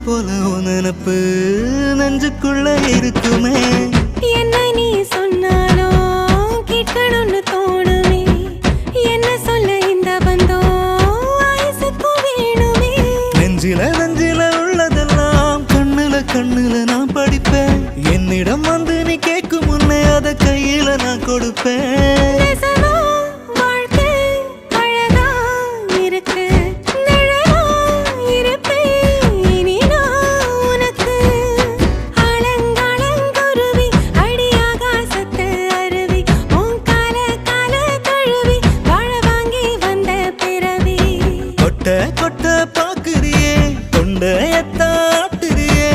போல நினப்பு நெஞ்சுக்குள்ள இருக்குமே என்ன நீ சொன்னாலும் கேட்கணும்னு தோணுமே என்ன சொல்ல இந்த பந்தம் ஆயுசுக்கு வேணுமே நெஞ்சில உள்ளதெல்லாம் கண்ணுல நான் படிப்பேன் என்னிடம் வந்து நீ கேட்கும் முன்னே அத கையில நான் கொடுப்பேன் கொட்ட பாக்குறியே கொண்டையத்தாட்டுறியே